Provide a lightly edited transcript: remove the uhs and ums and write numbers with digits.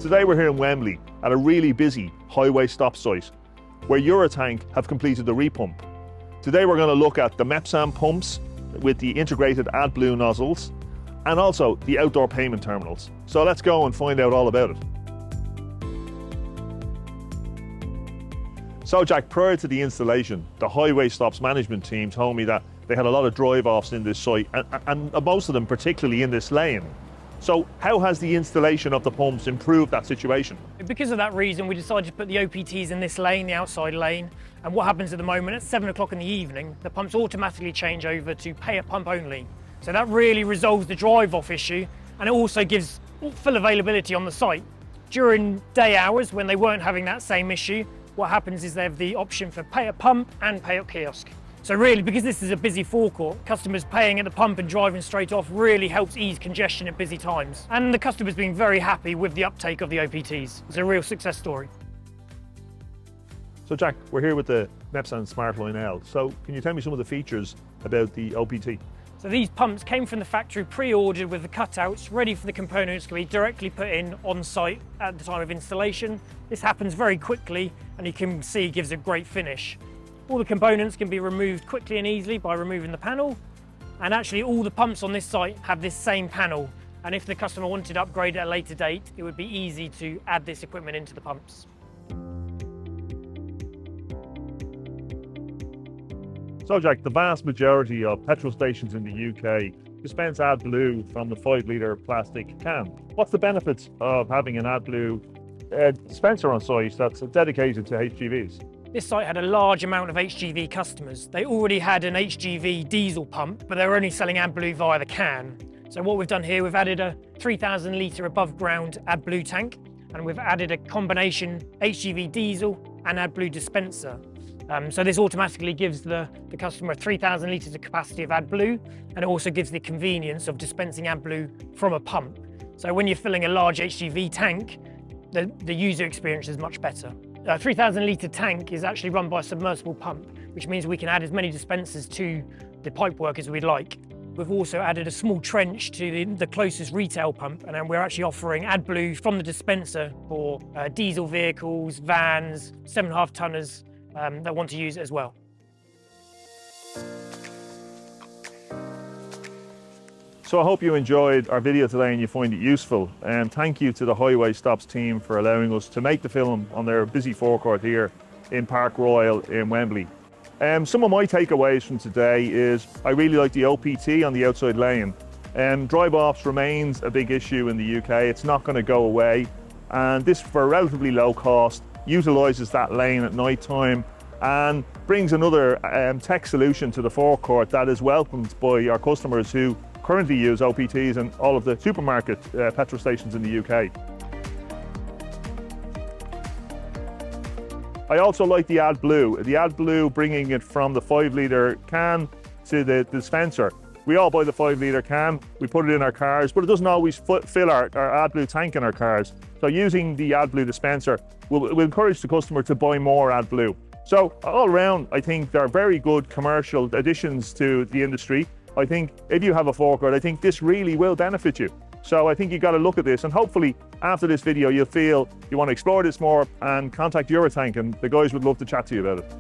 Today we're here in Wembley at a really busy highway stop site where Eurotank have completed the repump. Today we're going to look at the Mepsan pumps with the integrated AdBlue nozzles and also the outdoor payment terminals. So let's go and find out all about it. So Jack, prior to the installation, the highway stops management team told me that they had a lot of drive-offs in this site and most of them particularly in this lane. So how has the installation of the pumps improved that situation? Because of that reason, we decided to put the OPTs in this lane, the outside lane. And what happens at the moment, at 7 o'clock in the evening, the pumps automatically change over to pay a pump only. So that really resolves the drive-off issue, and it also gives full availability on the site. During day hours, when they weren't having that same issue, what happens is they have the option for pay at pump and pay at kiosk. So really, because this is a busy forecourt, customers paying at the pump and driving straight off really helps ease congestion at busy times. And the customer's been very happy with the uptake of the OPTs. It's a real success story. So Jack, we're here with the Mepsan Smartline L. So can you tell me some of the features about the OPT? So these pumps came from the factory pre-ordered with the cutouts, ready for the components to be directly put in on site at the time of installation. This happens very quickly, and you can see it gives a great finish. All the components can be removed quickly and easily by removing the panel. And actually all the pumps on this site have this same panel. And if the customer wanted to upgrade at a later date, it would be easy to add this equipment into the pumps. So Jack, the vast majority of petrol stations in the UK dispense AdBlue from the 5-litre plastic can. What's the benefits of having an AdBlue dispenser on site that's dedicated to HGVs? This site had a large amount of HGV customers. They already had an HGV diesel pump, but they were only selling AdBlue via the can. So what we've done here, we've added a 3,000 litre above ground AdBlue tank, and we've added a combination HGV diesel and AdBlue dispenser. So this automatically gives the customer 3,000 litres of capacity of AdBlue, and it also gives the convenience of dispensing AdBlue from a pump. So when you're filling a large HGV tank, the user experience is much better. A 3,000 litre tank is actually run by a submersible pump, which means we can add as many dispensers to the pipework as we'd like. We've also added a small trench to the closest retail pump, and then we're actually offering AdBlue from the dispenser for diesel vehicles, vans, 7.5 tonners that want to use it as well. So I hope you enjoyed our video today and you find it useful. And thank you to the Highway Stops team for allowing us to make the film on their busy forecourt here in Park Royal in Wembley. Some of my takeaways from today is I really like the OPT on the outside lane. Drive-offs remains a big issue in the UK. It's not going to go away. And this, for a relatively low cost, utilises that lane at night time and brings another tech solution to the forecourt that is welcomed by our customers who currently use OPTs in all of the supermarket petrol stations in the UK. I also like the AdBlue. The AdBlue bringing it from the 5-litre can to the dispenser. We all buy the 5-litre can, we put it in our cars, but it doesn't always fill our AdBlue tank in our cars. So using the AdBlue dispenser will encourage the customer to buy more AdBlue. So all around, I think they're very good commercial additions to the industry. I think if you have a forecourt, I think this really will benefit you. So I think you got to look at this, and hopefully after this video you'll feel you want to explore this more and contact Eurotank, and the guys would love to chat to you about it.